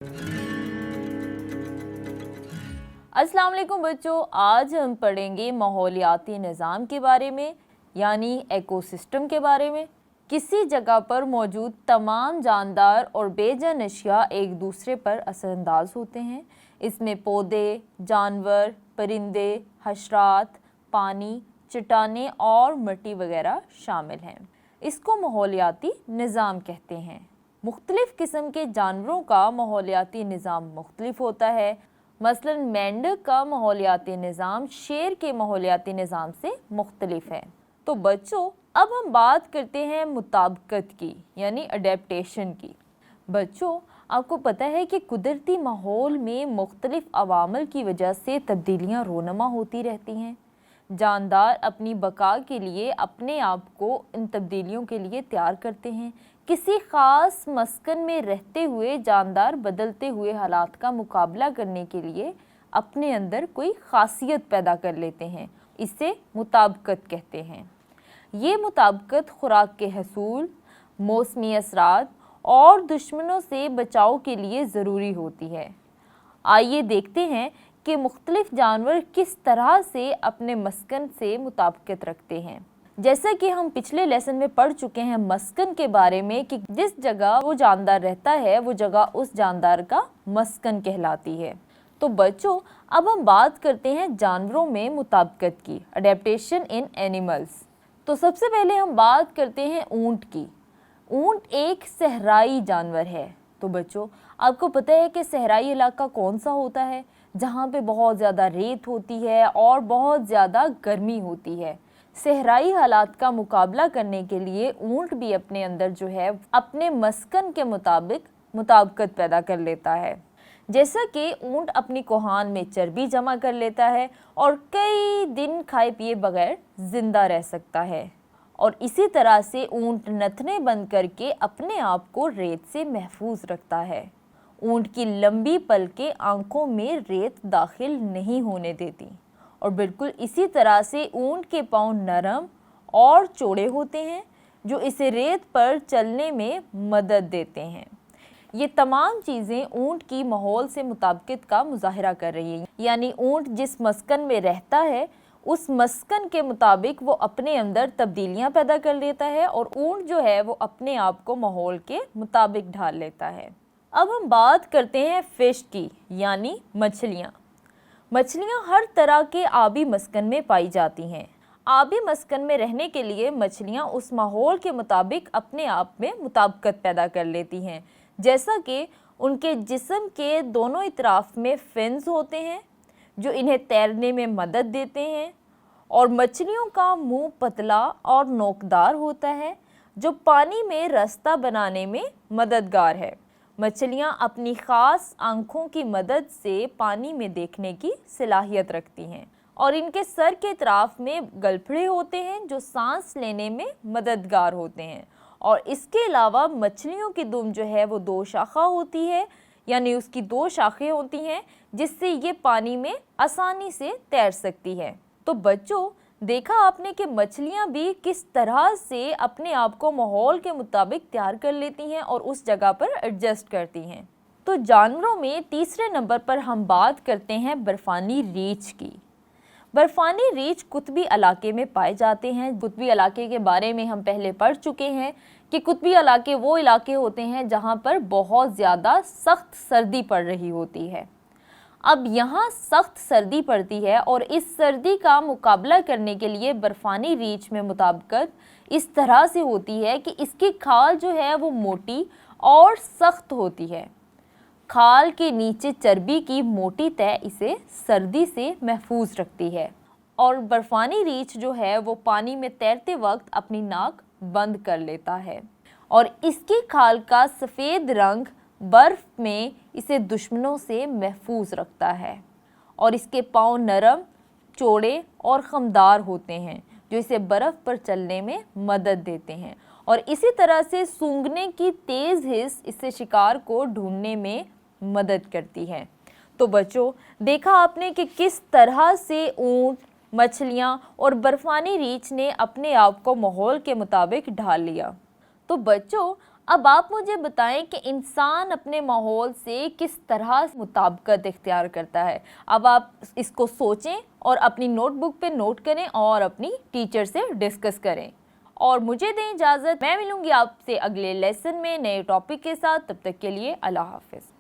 अस्सलाम वालेकुम बच्चों, आज हम पढ़ेंगे माहौलियाती निज़ाम के बारे में यानी एकोसिस्टम के बारे में। किसी जगह पर मौजूद तमाम जानदार और बेजान अशिया एक दूसरे पर असरअंदाज होते हैं। इसमें पौधे, जानवर, परिंदे, हशरात, पानी, चट्टानें और मिट्टी वगैरह शामिल हैं। इसको माहौलियाती निज़ाम कहते हैं। मुख्तलिफ़ किस्म के जानवरों का माहौलियाती निज़ाम मुख्तलिफ होता है। मसलन मेंढक का माहौलियाती निज़ाम शेर के माहौलियाती निज़ाम से मुख्तलिफ है। तो बच्चों, अब हम बात करते हैं मुताबिकत की यानी अडेप्टेशन की। बच्चों, आपको पता है कि कुदरती माहौल में मुख्तलिफ अवामल की वजह से तब्दीलियाँ रोनमा होती रहती हैं। जानदार अपनी बका के लिए अपने आप को इन तब्दीलियों के लिए तैयार करते हैं। किसी ख़ास मस्कन में रहते हुए जानदार बदलते हुए हालात का मुकाबला करने के लिए अपने अंदर कोई ख़ासियत पैदा कर लेते हैं। इसे मुताबिकत कहते हैं। ये मुताबिकत खुराक के हसूल, मौसमी असरात और दुश्मनों से बचाव के लिए ज़रूरी होती है। आइए देखते हैं कि मुख्तलिफ जानवर किस तरह से अपने मस्कन से मुताबिकत रखते हैं। जैसा कि हम पिछले लेसन में पढ़ चुके हैं मस्कन के बारे में कि जिस जगह वो जानदार रहता है वो जगह उस जानदार का मस्कन कहलाती है। तो बच्चों, अब हम बात करते हैं जानवरों में मुताबिकत की, अडेप्टेशन इन एनिमल्स। तो सबसे पहले हम बात करते हैं ऊँट की। ऊँट एक सहराई जानवर है। तो बच्चों, आपको पता है कि सहराई इलाका कौन सा होता है? जहाँ पे बहुत ज़्यादा रेत होती है और बहुत ज़्यादा गर्मी होती है। सहराई हालात का मुकाबला करने के लिए ऊँट भी अपने अंदर जो है अपने मस्कन के मुताबिक मुताबिकत पैदा कर लेता है। जैसा कि ऊँट अपनी कोहान में चर्बी जमा कर लेता है और कई दिन खाए पिए बगैर ज़िंदा रह सकता है, और इसी तरह से ऊँट नथने बंद करके अपने आप को रेत से महफूज रखता है। ऊँट की लंबी पलकें आँखों में रेत दाखिल नहीं होने देती, और बिल्कुल इसी तरह से ऊँट के पाँव नरम और चौड़े होते हैं जो इसे रेत पर चलने में मदद देते हैं। ये तमाम चीज़ें ऊँट की माहौल से मुताबिकत का मुजाहरा कर रही हैं। यानी ऊँट जिस मस्कन में रहता है उस मस्कन के मुताबिक वो अपने अंदर तब्दीलियाँ पैदा कर लेता है, और ऊँट जो है वो अपने आप को माहौल के मुताबिक ढाल लेता है। अब हम बात करते हैं फ़िश की यानी मछलियाँ। मछलियाँ हर तरह के आबी मस्कन में पाई जाती हैं। आबी मस्कन में रहने के लिए मछलियाँ उस माहौल के मुताबिक अपने आप में मुताबिकत पैदा कर लेती हैं। जैसा कि उनके जिस्म के दोनों इतराफ में फिन्स होते हैं जो इन्हें तैरने में मदद देते हैं, और मछलियों का मुंह पतला और नोकदार होता है जो पानी में रास्ता बनाने में मददगार है। मछलियाँ अपनी ख़ास आँखों की मदद से पानी में देखने की सलाहियत रखती हैं, और इनके सर के इतराफ में गलफड़े होते हैं जो सांस लेने में मददगार होते हैं। और इसके अलावा मछलियों की दुम जो है वो दो शाखा होती है, यानी उसकी दो शाखें होती हैं जिससे ये पानी में आसानी से तैर सकती है। तो बच्चों, देखा आपने कि मछलियाँ भी किस तरह से अपने आप को माहौल के मुताबिक तैयार कर लेती हैं और उस जगह पर एडजस्ट करती हैं। तो जानवरों में तीसरे नंबर पर हम बात करते हैं बर्फ़ानी रीछ की। बर्फ़ानी रीछ कुतबी इलाके में पाए जाते हैं। कुतबी इलाके के बारे में हम पहले पढ़ चुके हैं कि कुतबी इलाके वो इलाके होते हैं जहाँ पर बहुत ज़्यादा सख्त सर्दी पड़ रही होती है। अब यहाँ सख्त सर्दी पड़ती है, और इस सर्दी का मुकाबला करने के लिए बर्फ़ानी रीछ में मुताबिकत इस तरह से होती है कि इसकी खाल जो है वो मोटी और सख्त होती है। खाल के नीचे चर्बी की मोटी तह इसे सर्दी से महफूज रखती है, और बर्फ़ानी रीछ जो है वो पानी में तैरते वक्त अपनी नाक बंद कर लेता है, और इसकी खाल का सफ़ेद रंग बर्फ़ में इसे दुश्मनों से महफूज रखता है, और इसके पाँव नरम, चौड़े और खमदार होते हैं जो इसे बर्फ़ पर चलने में मदद देते हैं, और इसी तरह से सूंघने की तेज़ हिस्स इससे शिकार को ढूंढने में मदद करती है। तो बच्चों, देखा आपने कि किस तरह से ऊँट, मछलियाँ और बर्फ़ानी रीछ ने अपने आप को माहौल के मुताबिक ढाल लिया। तो बच्चों, اب آپ مجھے بتائیں کہ انسان اپنے ماحول سے کس طرح مطابقت اختیار کرتا ہے. اب آپ اس کو سوچیں اور اپنی نوٹ بک پہ نوٹ کریں اور اپنی ٹیچر سے ڈسکس کریں. اور مجھے دیں اجازت، میں ملوں گی آپ سے اگلے لیسن میں نئے ٹاپک کے ساتھ. تب تک کے لیے اللہ حافظ.